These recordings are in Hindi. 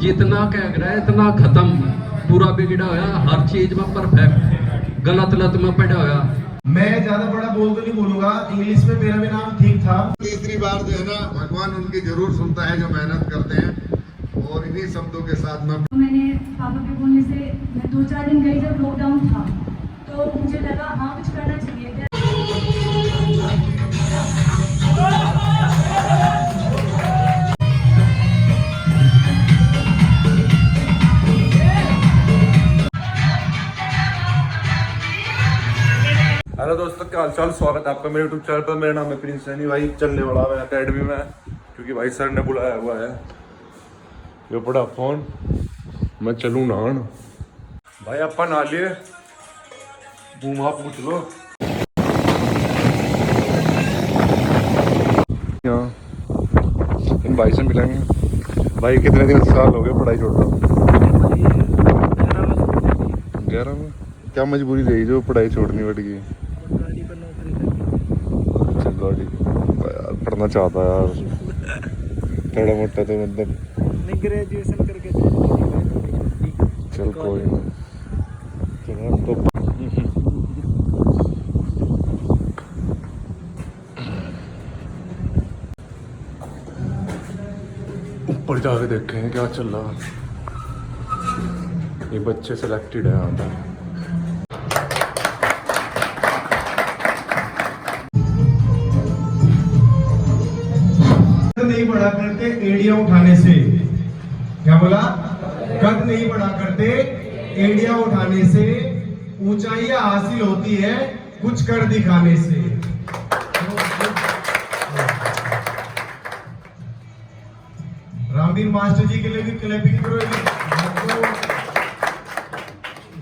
जितना कह रहा है इतना खत्म पूरा बिगड़ा होया, हर चीज में परफेक्ट, गलत लत में पड़ा होया। मैं ज्यादा बड़ा बोल तो नहीं बोलूंगा, इंग्लिश में मेरा भी नाम ठीक था। तीसरी बार जो है ना, भगवान उनकी जरूर सुनता है जो मेहनत करते हैं। और इन्हीं शब्दों के साथ में मैंने पापा के बोलने से मैं 2-4 दिन गई जब लॉकडाउन था, तो मुझे लगा हाँ कुछ करना चाहिए। हेलो दोस्तों, क्या हाल चाल। स्वागत है आपका मेरे यूट्यूब चैनल पर। मेरा नाम है प्रिंस सैनी। भाई चलने वाला है अकेडमी में, क्योंकि भाई सर ने बुलाया हुआ है। ये पड़ा फोन, मैं चलूँ नहान। भाई आपा नहा लिए, मुँह पूछ लो। यहाँ इन भाई से मिलेंगे। भाई कितने दिन साल हो गए पढ़ाई छोड़ रहा हूँ? 11 में। क्या मजबूरी रही जो पढ़ाई छोड़नी पड़ गई? चलो यार, पढ़ना चाहता है यार थोड़ा मोटा, तो मतलब ग्रेजुएशन करके चल कोई नहीं। चलो तो ऊपर जाके देखें क्या चल रहा है। ये बच्चे सिलेक्टेड है यहाँ पर। नहीं बढ़ा करते एड़िया उठाने से। क्या बोला? कद नहीं बढ़ा करते एड़िया उठाने से, ऊंचाइयां हासिल होती है कुछ कर दिखाने से। रामवीर मास्टर जी के लिए भी क्लैपिंग करो।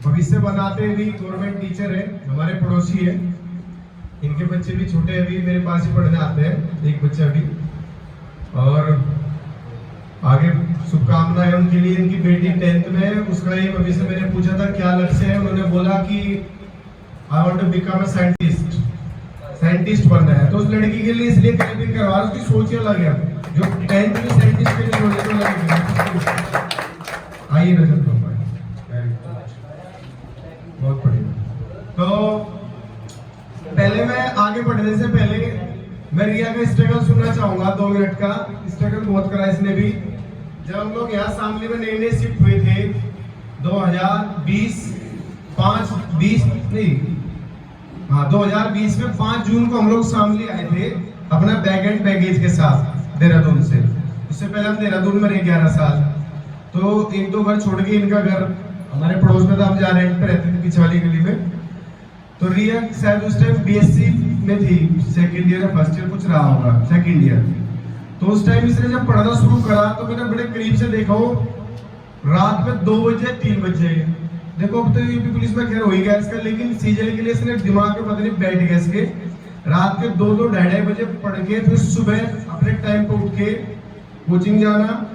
भविष्य बनाते भी गवर्नमेंट टीचर है, हमारे पड़ोसी है। इनके बच्चे भी छोटे अभी मेरे पास ही पढ़ने आते हैं, एक बच्चा भी। और आगे शुभकामनाएं उनके लिए। इनकी बेटी 10th में है, उसका एक अभी से मैंने पूछा था क्या लक्ष्य है, उन्होंने बोला कि I want to become a scientist बनना है। तो उस लड़की के लिए इसलिए क्लैपिंग करवा, उसकी सोच ही अलग है। जो 10th में साइंटिस्ट के लिए बोले तो लगे। आइए नजर दो बहुत बढ़िया। तो पहले मैं आगे बढ़ने से पहले मैं रिया का स्ट्रगल सुनना चाहूंगा। 2 मिनट का स्ट्रगल बहुत करा इसने भी। जब हम लोग यहाँ शामली में नए शिफ्ट हुए थे 2020 में 5 जून को हम लोग शामली आए थे अपना बैग एंड बैगेज के साथ देहरादून से। उससे पहले हम देहरादून में रहे 11 साल। तो 1-2 घर छोड़ के इनका घर हमारे पड़ोस में था, हम जहाँ रेंट पे रहते थे पीछे वाली गली में। तो रिया शायद उस टाइम BSc में थी, सेकंड ईयर या फर्स्ट ईयर कुछ रहा होगा, सेकंड ईयर। तो उस टाइम इसने जब पढ़ना शुरू करा तो मैंने बड़े करीब से देखा हो, रात में 2 बजे 3 बजे। देखो अब तो यूपी पुलिस में खैर हो ही गया इसका, लेकिन सीजन के लिए इसने दिमाग में पता नहीं बैठ गया इसके। रात के 2-2 ढाई बजे पढ़ के फिर सुबह अपने टाइम पे उठ के कोचिंग जाना।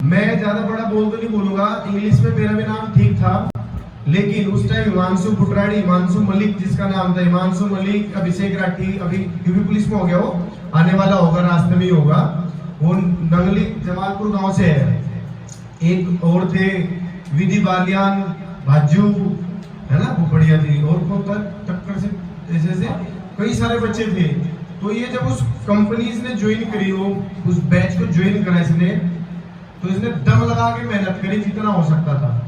मैं ज्यादा बड़ा बोल तो नहीं बोलूंगा, इंग्लिश में मेरा भी नाम ठीक था, लेकिन उस टाइम हिमांशु बुटराड़ी, हिमांशु मलिक जिसका नाम था, हिमांशु मलिक, अभिषेक राठी, अभी यूपी पुलिस में हो गया, वो आने वाला होगा, रास्ते में ही होगा। वो नंगली जमालपुर गांव से है। एक और थे विधि बालियान, भाजू है ना, वो बढ़िया थी। और कौन था टक्कर से, ऐसे कई सारे बच्चे थे। तो ये जब उस कंपनी ने ज्वाइन करी, वो उस बैच को ज्वाइन करा इसने, तो इसने दम लगा के मेहनत करी जितना हो सकता था।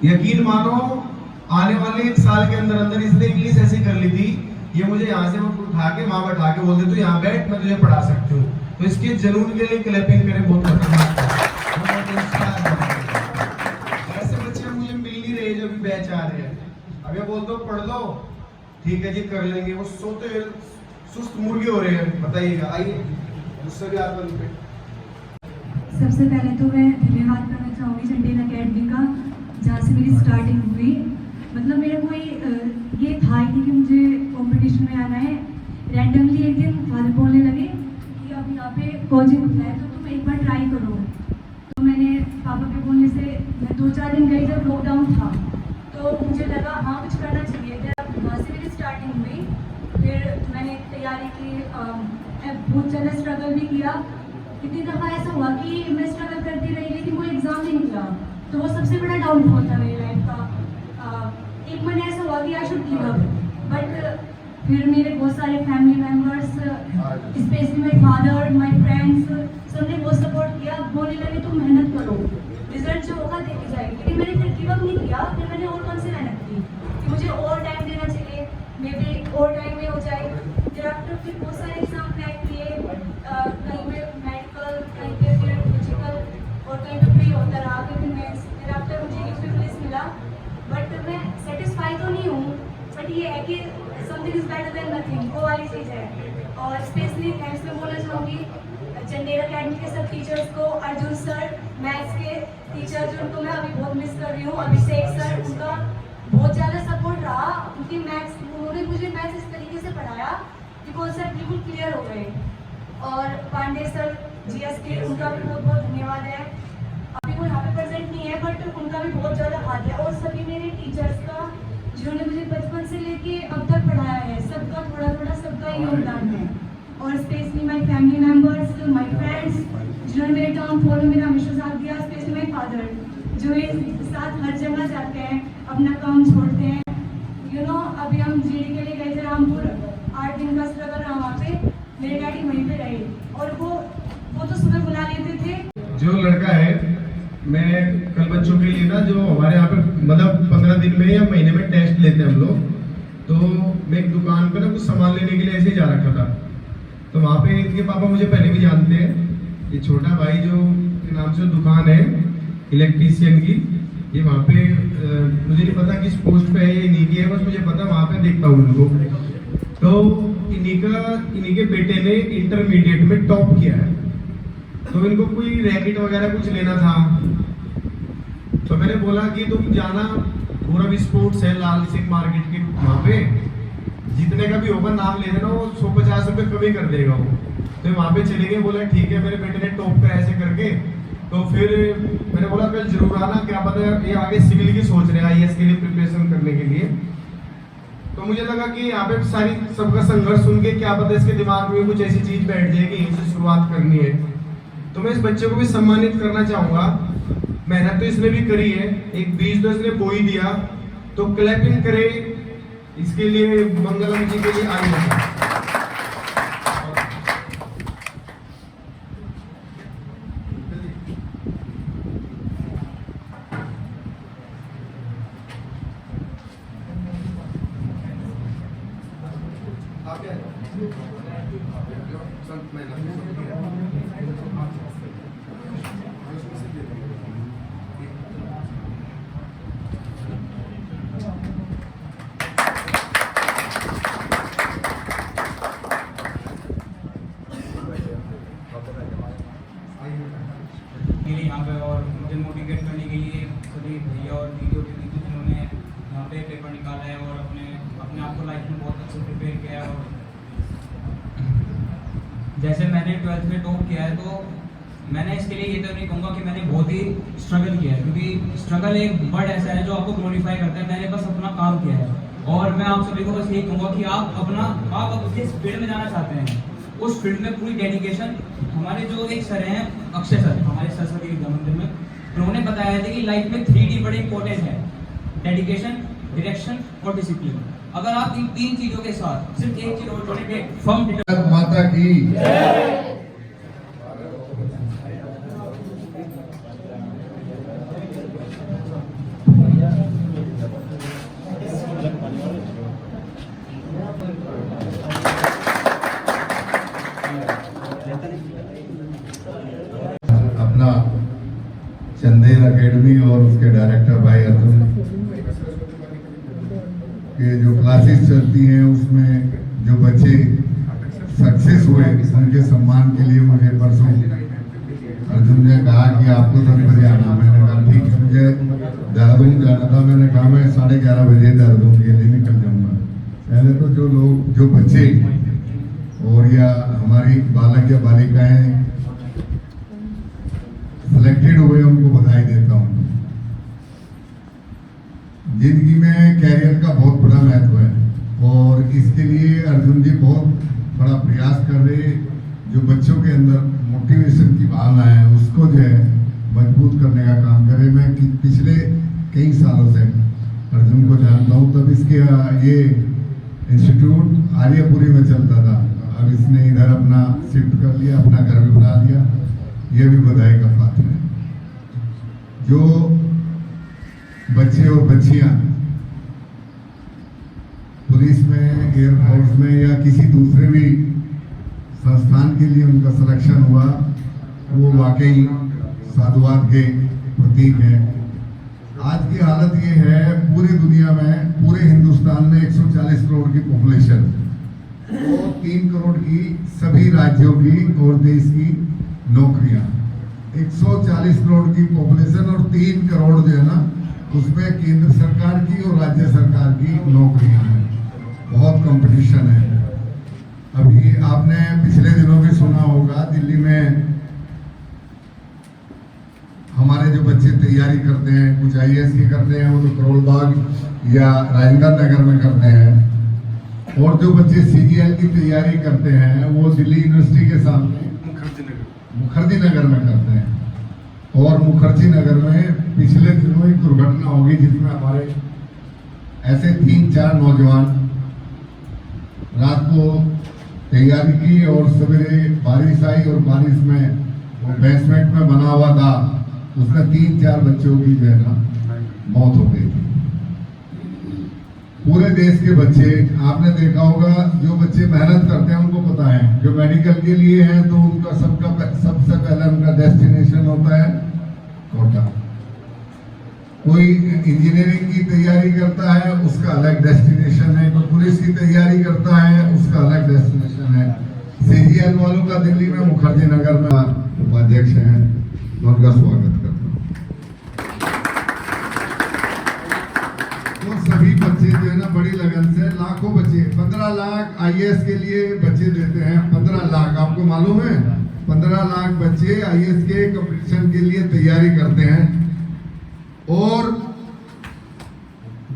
यकीन मानो आने वाले 1 साल के अंदर अंदर इसने इंग्लिश ऐसी कर ली थी, ये मुझे यहाँ से उठा के वहां बैठा के बोलते तो यहाँ बैठ, मैं तुझे पढ़ा सकती हूँ। तो इसके जुनून के लिए क्लैपिंग करें, बहुत ऐसे बच्चे मुझे मिल नहीं रहे जो भी बैच आ रहे हैं। अब ये बोल दो पढ़ लो, ठीक है जी कर लेंगे, वो सोते सुस्त मुर्गे हो रहे हैं। बताइएगा, आइए उससे भी आप। सबसे पहले तो मैं धन्यवाद करना चाहूँगी चंडेल अकेडमी का, जहाँ से मेरी स्टार्टिंग हुई। मतलब मेरा कोई ये था ही नहीं कि मुझे कंपटीशन में आना है। रैंडमली एक दिन फादर बोलने लगे कि अब यहाँ पे कोचिंग खुला है तो तुम एक बार ट्राई करो। तो मैंने पापा के बोलने से मैं 2-4 दिन गई जब लॉकडाउन था, तो मुझे लगा हाँ कुछ करना चाहिए। जब वहाँ से मेरी स्टार्टिंग हुई, फिर मैंने तैयारी की, बहुत ज़्यादा स्ट्रगल भी किया। कितनी दफ़ा ऐसा हुआ कि मैं स्ट्रगल करती रही लेकिन वो एग्ज़ाम नहीं निकला, तो वो सबसे बड़ा डाउनफॉल था मेरी लाइफ का। एक मन ऐसा हुआ कि I should give up, but फिर मेरे बहुत सारे family members, specially my father, my friends, सबने बहुत सपोर्ट किया, बोलने लगे तुम मेहनत करो, रिजल्ट जो होगा देखी जाएगी। लेकिन मैंने फिर गिव अप नहीं किया, फिर मैंने और कौन सी मेहनत की कि मुझे और टाइम देना चाहिए, मे बी और टाइम में हो जाए। फिर आफ्टर फिर बहुत सारे एग्जाम क्रैक किए, कहीं पे मेडिकल, कहीं पे फिर फिजिकल और कहीं पे फ्री होता रहा, फिर मेंस, फिर आफ्टर मुझे यूपी पुलिस मिला। बट मैं सेटिस्फाई तो नहीं हूँ, बट ये है कि something is better than nothing, वो वाली चीज़ है। और स्पेशली थैंक्स मैं बोलना चाहूँगी चंदेल अकेडमी के सब टीचर्स को, अर्जुन सर, मैथ्स के टीचर जो उनको मैं अभी बहुत मिस कर रही हूँ, अभिषेक सर, उनका बहुत ज़्यादा सपोर्ट रहा, क्योंकि मैथ्स उन्होंने मुझे मैथ्स इस तरीके से पढ़ाया कि कॉन्सेप्ट बिल्कुल क्लियर हो गए। और पांडे सर जीएस के, उनका भी बहुत बहुत धन्यवाद है। अभी वो यहाँ पे प्रेजेंट नहीं है, बट उनका भी बहुत ज़्यादा हाथ है। और सभी मेरे टीचर्स का जिन्होंने मुझे बचपन से लेके अब तक पढ़ाया है, सबका थोड़ा थोड़ा सबका योगदान है। और specially my family members, my friends, जिन्होंने मेरे टर्म फॉर में मेरा हमेशा साथ दिया, स्पेशली माई फादर जो एक साथ हर जगह जाते हैं, अपना काम छोड़ते हैं। यू नो अभी हम जीडी के लिए गए थे रामपुर, 8 दिन का स्ट्रगल रहा वहाँ पे, मेरे डैडी वहीं पे रहे और वो तो सुबह बुला लेते थे। जो लड़का है, मैं कल बच्चों के लिए ना जो हमारे यहाँ पे मतलब 15 दिन में या महीने में टेस्ट लेते हैं हम लोग, तो मैं एक दुकान पे ना कुछ सामान लेने के लिए ऐसे ही जा रखा था। तो वहाँ पे इनके पापा मुझे पहले भी जानते हैं, ये छोटा भाई जो के नाम से दुकान है इलेक्ट्रीशियन की, ये वहाँ पे मुझे नहीं पता किस पोस्ट पे है, ये इन्हीं की है, बस मुझे पता वहाँ पे देखता हूँ उनको। तो इन्हीं के बेटे ने इंटरमीडिएट में टॉप किया है, तो इनको कोई रैकेट वगैरह कुछ लेना था। तो मैंने बोला कि तुम जाना, पूरा स्पोर्ट्स है लाल सिंह मार्केट के वहाँ पे, जितने का भी होगा नाम ले देना, वो 150 रुपये कमी कर देगा वो। तो वहाँ पे चले गए, बोला ठीक है, मेरे बेटे ने टॉप का ऐसे करके। तो फिर मैंने बोला कल जरूर आना, क्या पता ये आगे सिविल की सोच रहे हैं, IAS के लिए प्रिपरेशन करने के लिए। तो मुझे लगा कि यहाँ पे सारी सबका संघर्ष सुन के क्या पता इसके दिमाग में कुछ ऐसी चीज बैठ जाएगी, यहीं से शुरुआत करनी है। तो मैं इस बच्चे को भी सम्मानित करना चाहूँगा, मेहनत तो इसने भी करी है, एक बीज तो इसने बो ही दिया, तो क्लैपिंग करे इसके लिए, मंगलम जी के लिए आइए। के लिए यहाँ पे और मुझे मोटिवेट करने के लिए सभी भैया और दीदियों के बीच जिन्होंने यहाँ पे पेपर निकाला है और अपने आप को लाइफ में बहुत अच्छे प्रिपेयर किया है। और जैसे मैंने 12th में टॉप किया है, तो मैंने इसके लिए ये तो नहीं कहूँगा कि मैंने बहुत ही स्ट्रगल किया है, क्योंकि स्ट्रगल एक वर्ड ऐसा है जो आपको ग्लोरीफाई करता है। मैंने बस अपना काम किया है, और मैं आप सभी को बस यही कहूँगा कि आप जिस फील्ड में जाना चाहते हैं उस फील्ड में पूरी डेडिकेशन। हमारे जो एक सर हैं अक्षय सर, हमारे सरस्वती विद्या मंदिर में, उन्होंने बताया था कि लाइफ में 3D बड़े इंपॉर्टेंट है, डेडिकेशन, डायरेक्शन और डिसिप्लिन। अगर आप इन 3 चीजों के साथ सिर्फ एक चीज और जोड़ेंगे, फर्म माता की अपना चंदेल एकेडमी और उसके डायरेक्टर भाई अर्जुन के जो क्लासेस चलती हैं उसमें जो बच्चे सक्सेस हुए, उनके सम्मान के लिए मुझे परसों अर्जुन ने कहा कि आपको 10 बजे आना। मैंने कहा ठीक है, मुझे देहरादून जाना था, मैंने कहा मैं 11:30 बजे देहरादून के लिए निकल जाऊंगा। पहले तो जो बच्चे और या हमारी बालक या बालिकाएं सिलेक्टेड हुए, उनको बधाई देता हूँ। जिंदगी में कैरियर का बहुत बड़ा महत्व है और इसके लिए अर्जुन जी बहुत बड़ा प्रयास कर रहे, जो बच्चों के अंदर मोटिवेशन की भावना है उसको जो है मजबूत करने का काम करे। मैं पिछले कई सालों से अर्जुन को जानता हूँ, तब इसके ये इंस्टीट्यूट आर्यपुरी में चलता था। अब इसने इधर अपना शिफ्ट कर लिया, अपना घर भी बना लिया, ये भी बधाई का पात्र है। जो बच्चे और बच्चियां पुलिस में, एयरफोर्स में या किसी दूसरे भी संस्थान के लिए उनका सिलेक्शन हुआ, वो वाकई साधुवाद के प्रतीक है। आज की हालत ये है, पूरी दुनिया में, पूरे हिंदुस्तान में 140 करोड़ की पॉपुलेशन और 3 करोड़ की सभी राज्यों की और देश की नौकरियां। 140 करोड़ की पॉपुलेशन और 3 करोड़ जो है ना, उसमें केंद्र सरकार की और राज्य सरकार की नौकरियां हैं। बहुत कंपटीशन है। अभी आपने पिछले दिनों भी सुना होगा, दिल्ली में हमारे जो बच्चे तैयारी करते हैं, कुछ IAS की करते हैं, वो तो करोल बाग या राजेंद्र नगर में करते हैं, और जो बच्चे CGL की तैयारी करते हैं वो दिल्ली यूनिवर्सिटी के सामने मुखर्जी नगर में करते हैं। और मुखर्जी नगर में पिछले दिनों एक दुर्घटना होगी जिसमें हमारे ऐसे 3-4 नौजवान रात को तैयारी की और सवेरे बारिश आई और बारिश में वो बेसमेंट में बना हुआ था, उसमें 3-4 बच्चों की जो है ना मौत हो गई थी। पूरे देश के बच्चे, आपने देखा होगा, जो बच्चे मेहनत करते हैं उनको पता है, जो मेडिकल के लिए हैं तो उनका सबसे पहले उनका डेस्टिनेशन होता है कोटा। कोई इंजीनियरिंग की तैयारी करता है, उसका अलग डेस्टिनेशन है। कोई पुलिस की तैयारी करता है, उसका अलग डेस्टिनेशन है। CGL वालों का दिल्ली में मुखर्जी नगर में उपाध्यक्ष हैं, मैं उनका स्वागत करता हूँ। तो सभी बच्चे जो है ना बड़ी लगन से, लाखों बच्चे, 15 लाख IAS के लिए बच्चे देते हैं। 15 लाख, आपको मालूम है, 15 लाख बच्चे IAS के कंपटीशन के लिए तैयारी करते हैं। और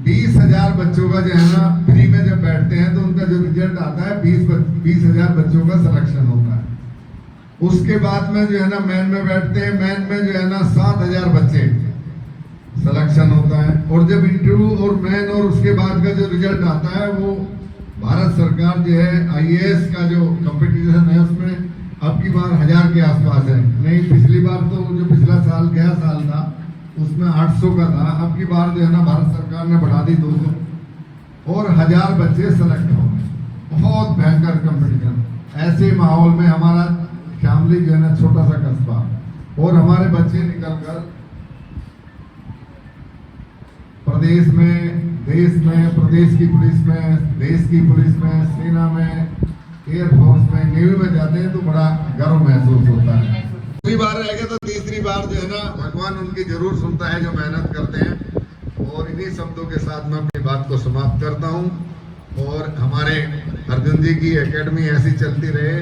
20,000 बच्चों का जो है ना फ्री में जब बैठते हैं तो उनका जो रिजल्ट आता है 20,000 बच्चों का सिलेक्शन होता है। उसके बाद में जो है ना मैन में बैठते हैं, मैन में जो है ना 7,000 बच्चे सिलेक्शन होता है। और जब इंटरव्यू और मैन और उसके बाद का जो रिजल्ट आता है, वो भारत सरकार जो है IAS का जो कंपटीशन है उसमें अब की बार 1000 के आसपास है। नहीं, पिछली बार तो जो पिछला साल गया साल था उसमें 800 का था। अब की बार जो है ना भारत सरकार ने बढ़ा दी 200 और 1000 बच्चे सेलेक्ट हो गए। बहुत भयंकर कंपटीशन। ऐसे माहौल में हमारा शामली जो है ना छोटा सा कस्बा, और हमारे बच्चे निकलकर प्रदेश में, देश में, प्रदेश की पुलिस में, देश की पुलिस में, सेना में, एयरफोर्स में, नेवी में जाते हैं तो बड़ा गर्व महसूस होता है। दूसरी बार रहेगा तो तीसरी बार जो है ना भगवान उनकी जरूर सुनता है जो मेहनत करते हैं। और इन्हीं शब्दों के साथ मैं अपनी बात को समाप्त करता हूं। और हमारे अर्जुन जी की एकेडमी ऐसी चलती रहे,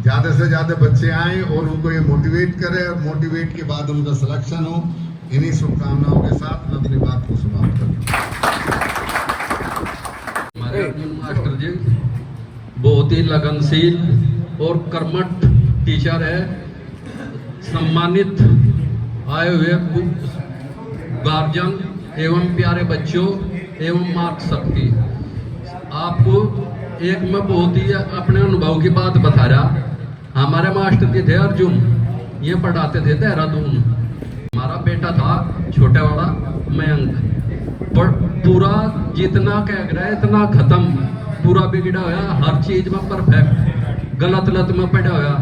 ज़्यादा से ज़्यादा बच्चे आए और उनको ये मोटिवेट करें, और मोटिवेट के बाद उनका सिलेक्शन हो। इन्हीं शुभकामनाओं के साथ मैं अपनी बात को समाप्त करता हूँ। हमारे अर्जुन मास्टर जी बहुत ही लगनशील और कर्मठ टीचर है। सम्मानित आए हुए गार्जियन एवं प्यारे बच्चों एवं मार्क शक्ति, आपको एक मैं बहुत ही अपने अनुभव की बात बता रहा। हमारे मास्टर जी थे अर्जुन, ये पढ़ाते थे देहरादून। हमारा बेटा था छोटे वाला मयंक, पर पूरा जितना कह रहा है इतना खत्म, पूरा बिगड़ा होया, हर चीज में परफेक्ट, गलत लत में पड़ा होया।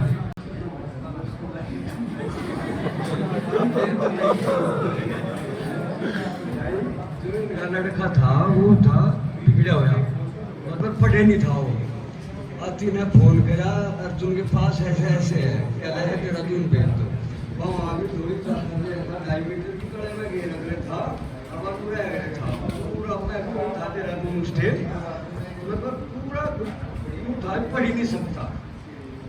लड़का था, वो था बिगड़ा हुआ, मतलब पढ़े नहीं था वो। अति ने फोन करा अर्जुन के पास ऐसे ऐसे है, क्या है देहरादून भेज दो। वहाँ भी थोड़ी लाइब्रेरी की कड़े में गए लग रहा था, अब पूरा पूरा मैं था देहरादून स्टेट, मतलब पूरा था, पढ़ ही नहीं सकता।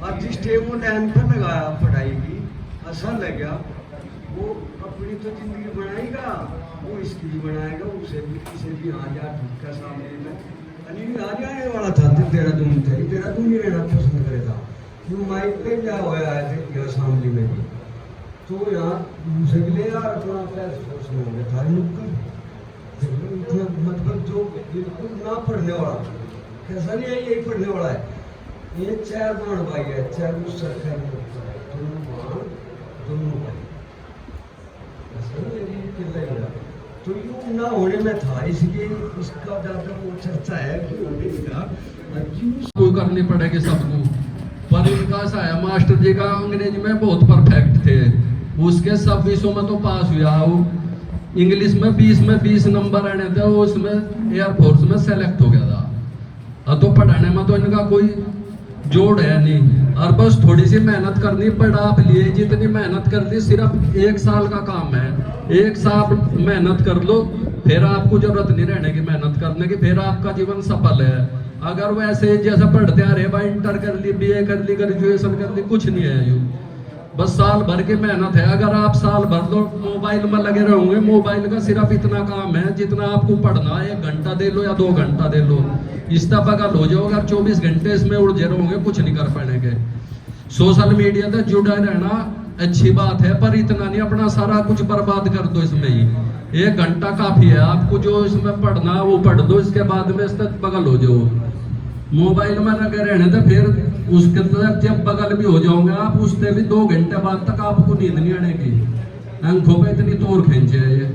और जिस टाइम वो टाइम पर लगाया पढ़ाई की, ऐसा लगा वो अपनी तो जिंदगी बनाएगा, वो इसकी भी बनाएगा, उसे भी किसी भी आ जा ठुक्का सामने में अली आ जाने वाला था। देहरादून थे, देहरादून ही रहना पसंद करेगा। माइक पे क्या हुआ आए थे असेंबली में भी, तो यहाँ दूसरे के लिए यार अपना प्रेस फोर्स में होंगे था नुक्कड़, मतलब जो बिल्कुल ना पढ़ने वाला, कैसा नहीं है यही पढ़ने वाला है, ये चार बाण भाई है, चार सरकार दोनों भाई, ऐसा नहीं किला ही रहा। तो यूँ ना होने में था, इसलिए इसका ज़्यादा वो चर्चा है कि होने का कोई करनी पड़ेगी सबको। पर इनका सा है, मास्टर जी का अंग्रेजी में बहुत परफेक्ट थे, उसके सब विषयों में तो पास हुआ। वो इंग्लिश में 20 नंबर आने थे, वो उसमें एयरफोर्स में सेलेक्ट हो गया था। तो पढ़ाने में तो इनका कोई जोड़ है नहीं, और बस थोड़ी सी मेहनत करनी पड़ा। आप लिए जितनी मेहनत कर ली, सिर्फ 1 साल का काम है, 1 साल मेहनत कर लो, फिर आपको जरूरत नहीं रहने की मेहनत करने की, फिर आपका जीवन सफल है। अगर वैसे जैसा पढ़ते आ रहे भाई, इंटर कर ली, BA कर ली, ग्रेजुएशन कर ली, कुछ नहीं है यूँ, बस साल भर की मेहनत है। अगर आप साल भर लो मोबाइल में लगे रहोगे, मोबाइल का सिर्फ इतना काम है जितना आपको पढ़ना है, 1 घंटा दे लो या 2 घंटा दे लो, इस बगल हो जाओ। अगर 24 घंटे इसमें उलझे रहोगे, कुछ नहीं कर पाएंगे। सोशल मीडिया से जुड़ा रहना अच्छी बात है, पर इतना नहीं अपना सारा कुछ बर्बाद कर दो इसमें ही। 1 घंटा काफी है, आपको जो इसमें पढ़ना वो पढ़ दो, इसके बाद में इस तक बगल हो जाओ। मोबाइल में लगे रहने तो फिर उसके तरफ जब बगल भी हो जाओगे आप, उससे भी 2 घंटे बाद तक आपको नींद नहीं आनेगी, आंखों पे इतनी तोड़ खींचे है ये।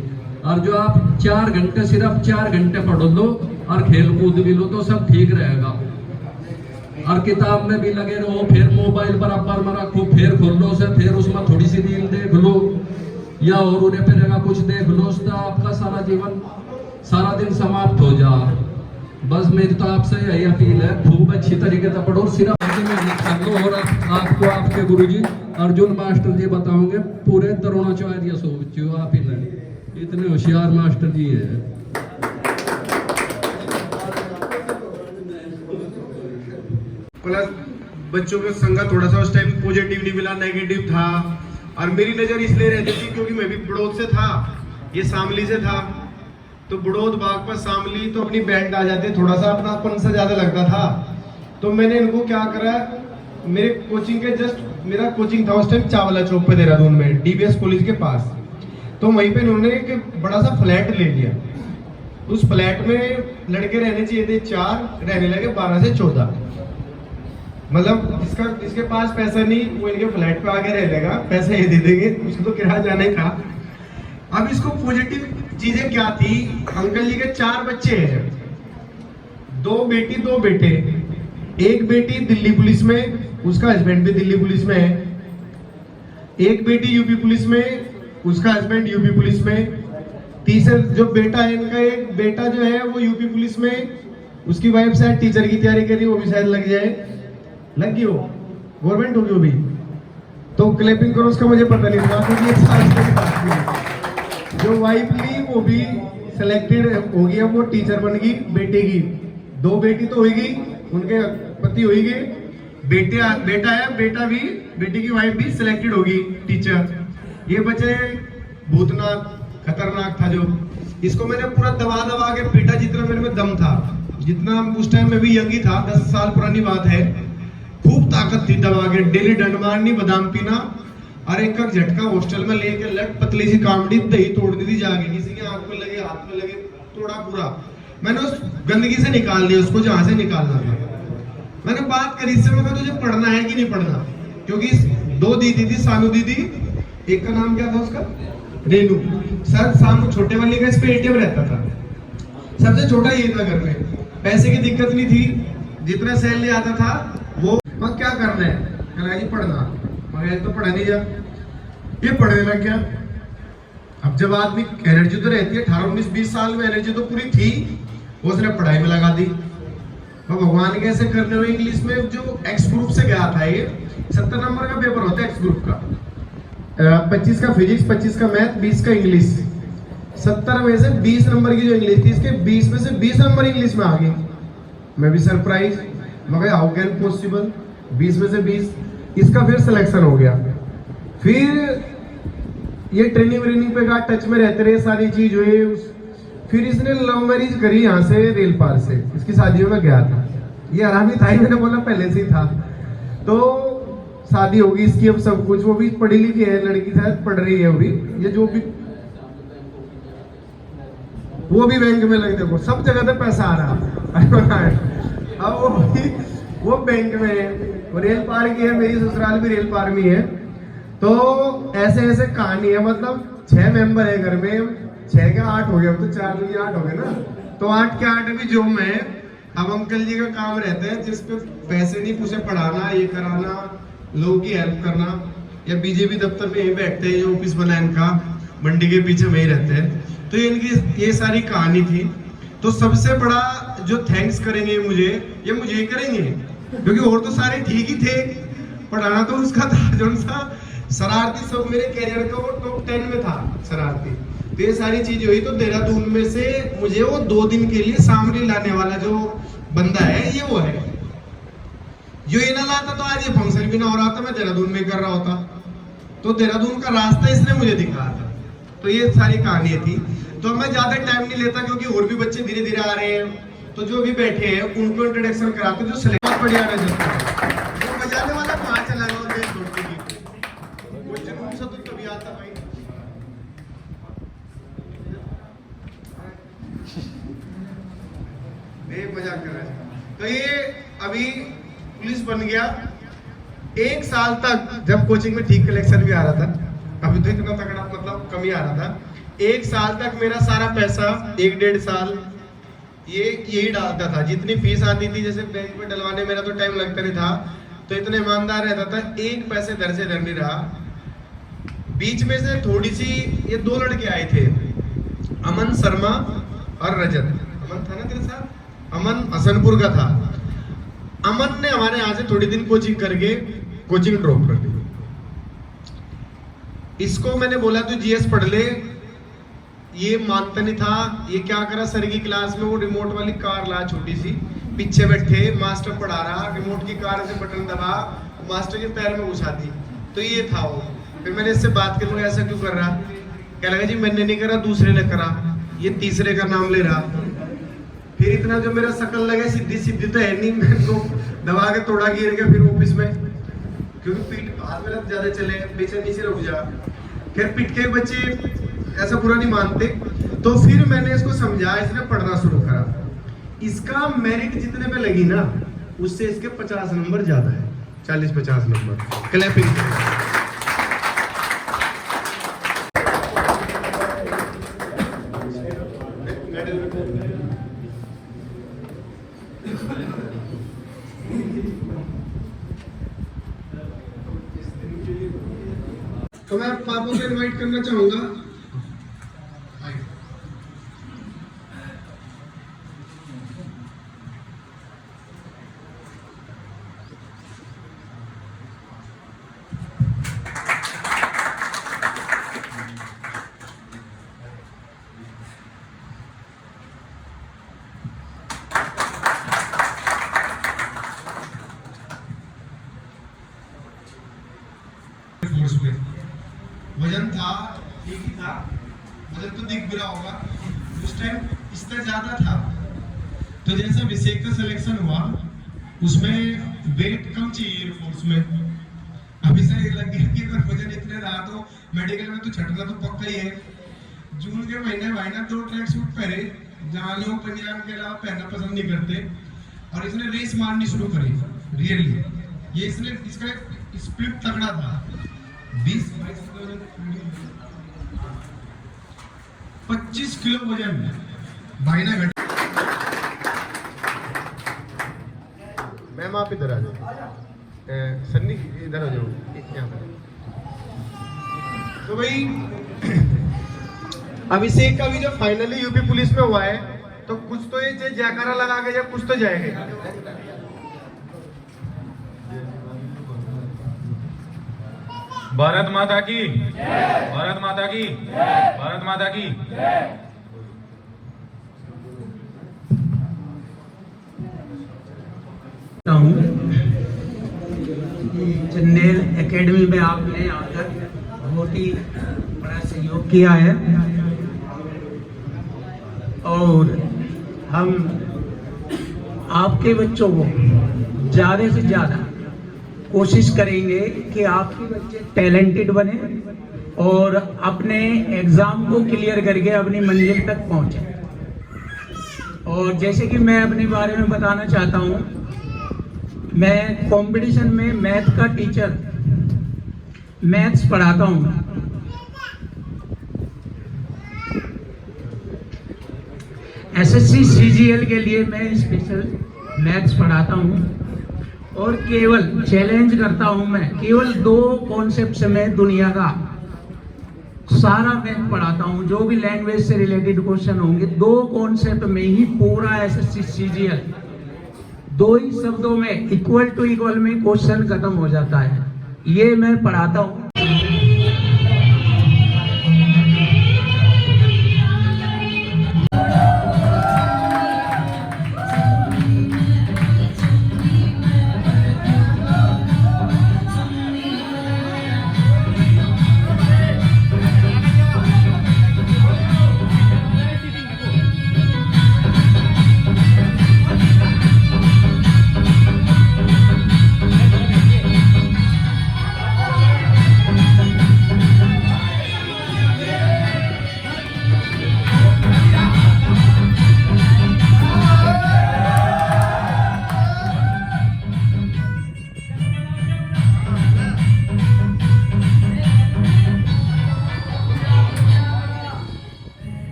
और जो आप 4 घंटे, सिर्फ 4 घंटे पढ़ लो और खेल कूद भी लो तो सब ठीक रहेगा। और किताब में भी लगे रहो, फिर मोबाइल बराबर में रखो, फिर खोलो से, फिर उसमें थोड़ी सी रील देख लो या और उन्हें फिर कुछ देख लो, उससे आपका सारा जीवन, सारा दिन समाप्त हो जा। बस मेरी तो आपसे यही अपील है, खूब अच्छी तरीके से पढ़ो, सिर्फ मेहनत कर लो। और आपको आपके गुरुजी अर्जुन मास्टर जी बताओगे, पूरे द्रोणाचार्य सोचो आप ही नहीं, इतने होशियार मास्टर जी हैं। प्लस बच्चों के संग थोड़ा सा उस टाइम पॉजिटिव नहीं मिला, नेगेटिव था। और मेरी नजर इसलिए रहती थी क्योंकि मैं भी बड़ौद से था, ये शामली से था, तो बड़ौद बागपत शामली तो अपनी बैंड आ जाते, थोड़ा सा अपनापन से ज्यादा लगता था। तो मैंने इनको क्या करा, मेरे कोचिंग के जस्ट, मेरा कोचिंग था उस टाइम चावला चौक पे देहरादून में, DBS कॉलेज के पास। तो वहीं पे इन्होंने एक बड़ा सा फ्लैट ले लिया। उस फ्लैट में लड़के रहने चाहिए थे 4, रहने लगे 12 से 14। मतलब जिसके पास पैसा नहीं, वो इनके फ्लैट पे आके रह लेगा, पैसा ये दे देंगे, उसको तो किराया जाना ही था। अब इसको पॉजिटिव चीजें क्या थी, अंकल जी के 4 बच्चे हैं, 2 बेटी 2 बेटे। एक बेटी दिल्ली पुलिस में, उसका हस्बैंड भी दिल्ली पुलिस में है। एक बेटी यूपी पुलिस में, उसका हस्बैंड यूपी पुलिस में। तीसरा जो बेटा है इनका, एक बेटा जो है वो यूपी पुलिस में, उसकी वाइफ शायद टीचर की तैयारी कर रही है, वो भी शायद लग जाए, लग गई हो, गवर्नमेंट होगी वो भी। तो क्लैपिंग करो, उसका मुझे पता नहीं था क्योंकि 1 साल की बात थी। जो वाइफ ली वो भी सिलेक्टेड हो गया, वो टीचर बन गई बेटे की। 2 बेटी तो होगी, उनके पति होगी, बेटा है, बेटा भी, बेटी की वाइफ भी सिलेक्टेड होगी टीचर। ये बच्चे भूतनाथ खतरनाक था जो, इसको मैंने पूरा दबा दबा के पीटा जितना मेरे में दम था, जितना उस टाइम में भी यंग ही था, 10 साल पुरानी बात है। खूब ताकत थी, दबा के डेली डंड मारनी, बादाम पीना, और एक झटका हॉस्टल में लेके लट पतली सी कामड़ी दही तोड़ दी थी जाके, किसी के आंख में लगे, हाथ में लगे, तोड़ा पूरा। मैंने उस गंदगी से निकाल दिया उसको जहां से निकालना था। मैंने बात करी इससे, मैं तुझे पढ़ना है कि नहीं पढ़ना, क्योंकि 2 दीदी थी, सानू दीदी, एक का नाम क्या था उसका, रेनू। सर सानू छोटे वाले का इस पे ATM रहता था, सबसे छोटा ये था घर में, पैसे की दिक्कत नहीं थी, जितना सैलरी आता था वो। मैं क्या करना है, कहना जी पढ़ना, मगर तो पढ़ा नहीं जा, ये पढ़ने लग गया। अब जब आदमी एनर्जी तो रहती है, 18, 19, 20 साल में एनर्जी तो पूरी थी, वो उसने पढ़ाई में लगा दी। तो भगवान कैसे करने हुए, इंग्लिश में जो एक्स ग्रुप से गया था, ये 70 नंबर का पेपर होता है एक्स ग्रुप का, 25 का फिजिक्स, 25 का मैथ, 20 का इंग्लिश। 70 में से 20 नंबर की जो इंग्लिश थी, इसके 20 में से 20 नंबर इंग्लिश में आ गई। मैं भी सरप्राइज, मगर हाउ कैन पॉसिबल, 20 में से 20। इसका फिर सिलेक्शन हो गया। फिर ये ट्रेनिंग पे का टच में रहते रहे, सारी चीज हुई। फिर इसने लव मैरिज करी यहाँ से, रेल पार से, इसकी शादियों में गया था। ये आरामी था ही, मैंने बोला पहले से ही था। तो शादी होगी इसकी, अब सब कुछ, वो भी पढ़ी लिखी है लड़की, शायद पढ़ रही है अभी, ये जो भी, वो भी बैंक में लगे, देखो सब जगह पे पैसा आ रहा है। अब वो बैंक में है, वो रेल पार की है, मेरी ससुराल भी रेल पार में है। तो ऐसे ऐसे कहानी है, मतलब 6 मेंबर है घर में, 6 के 8 हो गए, अब तो 4 दूनी 8 हो गए ना, तो 8 के 8 भी जो मैं, अब अंकल जी का काम रहता है जिसपे पैसे नहीं, उसे पढ़ाना, ये कराना, लोगों की हेल्प करना, या बीजेपी दफ्तर में यही बैठते हैं, ये ऑफिस बना है इनका, मंडी के पीछे में ही रहते हैं। तो इनकी ये सारी कहानी थी। तो सबसे बड़ा जो थैंक्स करेंगे मुझे, ये मुझे ही करेंगे, क्योंकि और तो सारे ठीक ही थे, पढ़ाना तो उसका था, जो सा शरारती सब मेरे कैरियर का वो टॉप 10 में था शरारती। तो ये सारी चीज हुई। तो देहरादून में से मुझे वो 2 दिन के लिए सामने लाने वाला जो बंदा है, ये वो है। जो ये ना लाता तो आज ये फंक्शन भी ना हो रहा था, मैं देहरादून में कर रहा होता। तो देहरादून का रास्ता इसने मुझे दिखाया था। तो ये सारी कहानी थी। तो मैं ज्यादा टाइम नहीं लेता, क्योंकि और भी बच्चे धीरे धीरे आ रहे हैं। तो जो भी बैठे हैं उनको इंट्रोडक्शन कराते, जो सिलेक्ट बढ़िया रहे, जो बजाने वाला कहाँ चला गया, वो जुनून से तो कभी आता भाई। मजाक कर रहे हैं। तो ये अभी पुलिस बन गया। 1 साल तक जब कोचिंग में ठीक कलेक्शन भी आ रहा था, अभी तो इतना तगड़ा मतलब कम ही आ रहा था। 1 साल तक मेरा सारा पैसा 1-1.5 साल ये यही डालता था। जितनी फीस आती थी, जैसे बैंक में डलवाने मेरा तो टाइम लगता नहीं था, तो इतना ईमानदार रहता था, 1 पैसे दर से दर नहीं रहा। बीच में से थोड़ी सी ये 2 लड़के आए थे, अमन शर्मा और रजत। अमन था ना तेरे साथ? अमन हसनपुर का था। अमन ने हमारे यहाँ से थोड़ी दिन कोचिंग करके कोचिंग ड्रॉप कर दी। इसको मैंने बोला तू जीएस पढ़ ले, ये मानता नहीं था। ये क्या करा, सर की क्लास में वो रिमोट वाली कार ला, छोटी सी, पीछे बैठे मास्टर पढ़ा रहा, रिमोट की कार से बटन दबा, मास्टर के पैर में घुसा दी। तो ये था वो। फिर मैंने इससे बात कर, ऐसा क्यों कर रहा? क्या लगा जी मैंने नहीं करा, दूसरे ने करा, ये तीसरे का नाम ले रहा। फिर इतना जो मेरा शकल लगे, सीधी सीधी तो है नहीं, मैं तो दबा के तोड़ा गिर गया फिर ऑफिस में, क्योंकि पीठ हाथ मेरा ज्यादा चले, पीछे नीचे रुक जा। फिर पीट के बच्चे ऐसा बुरा नहीं मानते। तो फिर मैंने इसको समझा, इसने पढ़ना शुरू करा। इसका मेरिट जितने पे लगी ना, उससे इसके 50 नंबर ज्यादा है, 40-50 नंबर। क्लैपिंग। तो मैं पापा को इनवाइट करना चाहूंगा। वजन था, ठीक ही था, वजन तो दिख भी रहा होगा, उस टाइम इससे ज्यादा था। तो जैसा अभिषेक का सिलेक्शन हुआ, उसमें वेट कम चाहिए एयरफोर्स में। अभी से लग गया कि अगर वजन इतने रहा तो मेडिकल में तो छटना तो पक्का ही है। जून के महीने भाई ना 2 ट्रैक सूट पहने, जहाँ लोग पंजाब के अलावा पहनना पसंद नहीं करते, और इसने रेस मारनी शुरू करी रियली। ये इसने इसका स्प्लिट तगड़ा था, 20-22 किलो, 25 किलो वजन भाई ना घट। मैम आप इधर आ जाओ, सन्नी इधर आ जाओ, यहाँ पर। तो भाई अभिषेक का भी जो फाइनली यूपी पुलिस में हुआ है, तो कुछ तो ये जयकारा लगा के या कुछ तो जाएगा। भारत माता की, भारत माता की, भारत माता की। चंदेल एकेडमी में आपने आकर बहुत ही बड़ा सहयोग किया है, और हम आपके बच्चों को ज़्यादा से ज़्यादा कोशिश करेंगे कि आपके बच्चे टैलेंटेड बने और अपने एग्ज़ाम को क्लियर करके अपनी मंजिल तक पहुंचे। और जैसे कि मैं अपने बारे में बताना चाहता हूं, मैं कंपटीशन में मैथ का टीचर, मैथ्स पढ़ाता हूं। एसएससी सीजीएल के लिए मैं स्पेशल मैथ्स पढ़ाता हूं और केवल चैलेंज करता हूं, मैं केवल 2 कॉन्सेप्ट में दुनिया का सारा मैथ पढ़ाता हूं। जो भी लैंग्वेज से रिलेटेड क्वेश्चन होंगे 2 कॉन्सेप्ट में ही पूरा एसएससी सीजीएल 2 ही शब्दों में इक्वल टू इक्वल में क्वेश्चन खत्म हो जाता है। ये मैं पढ़ाता हूं।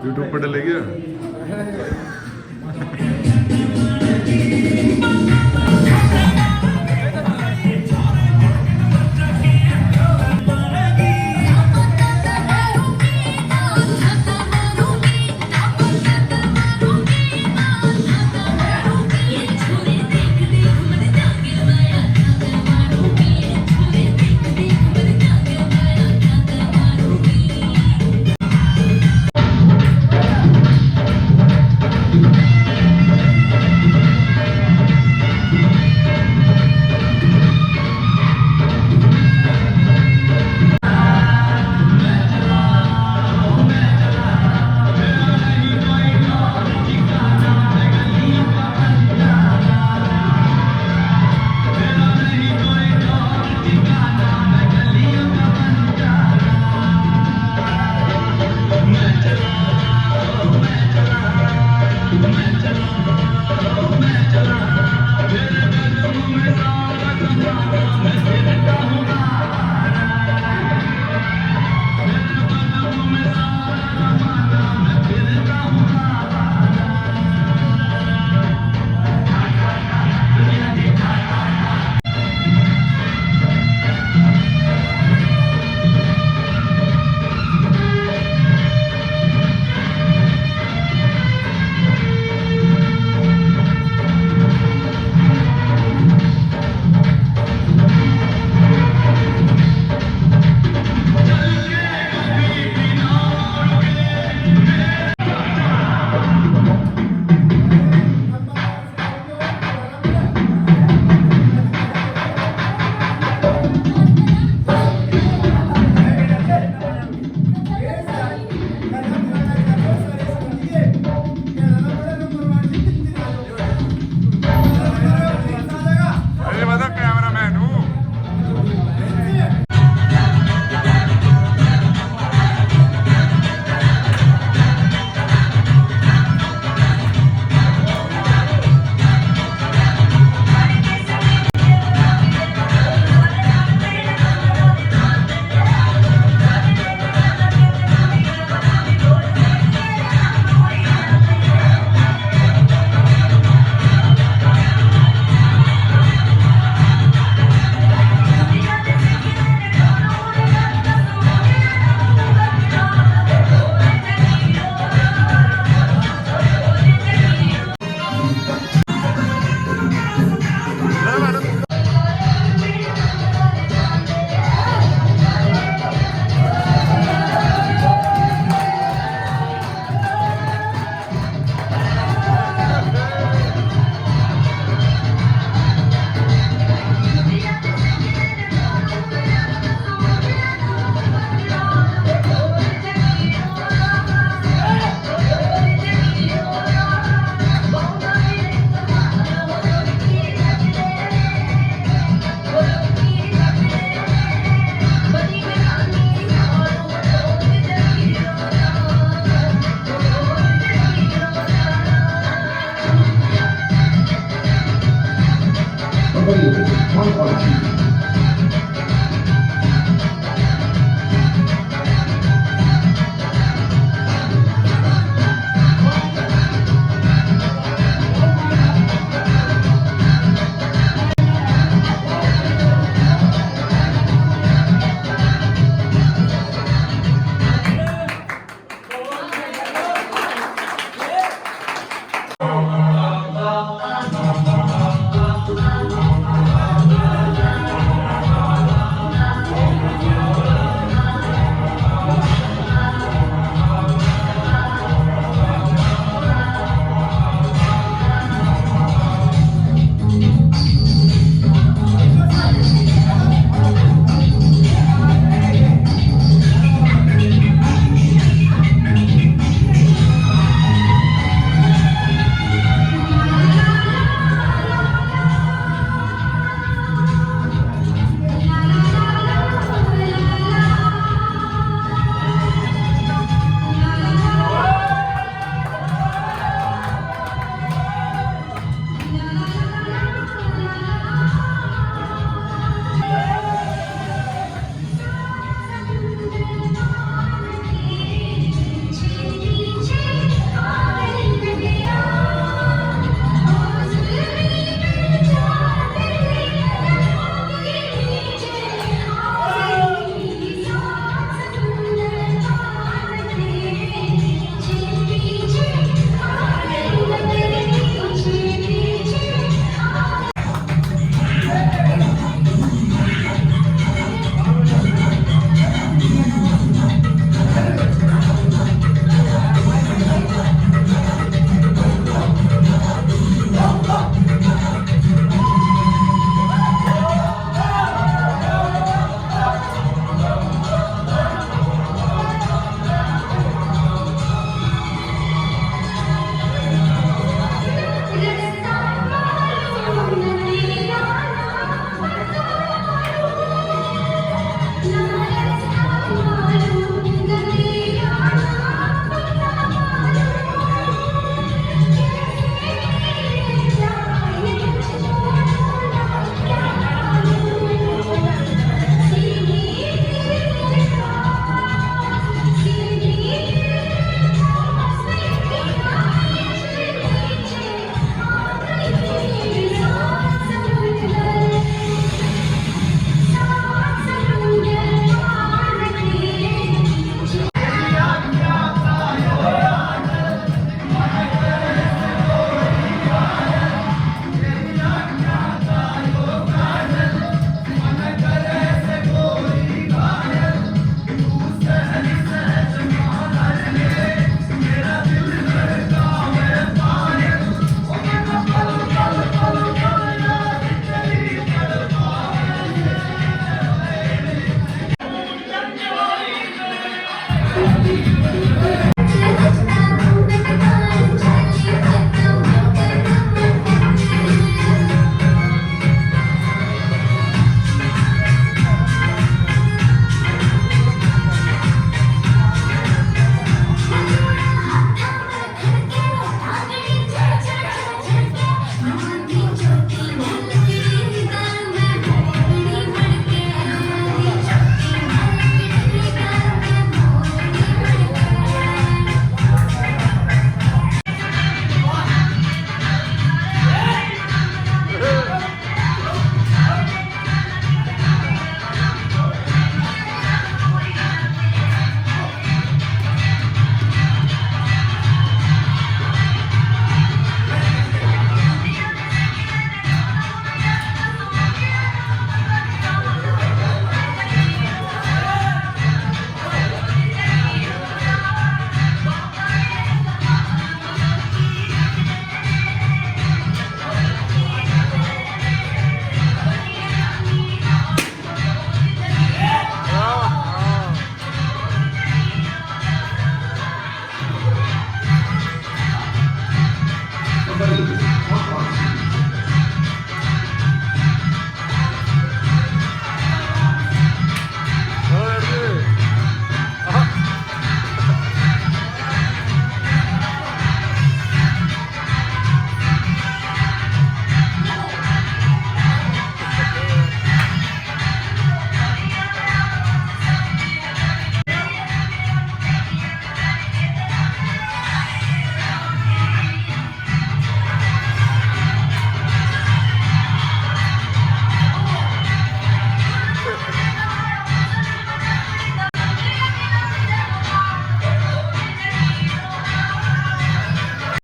यूट्यूब पर डलेगी।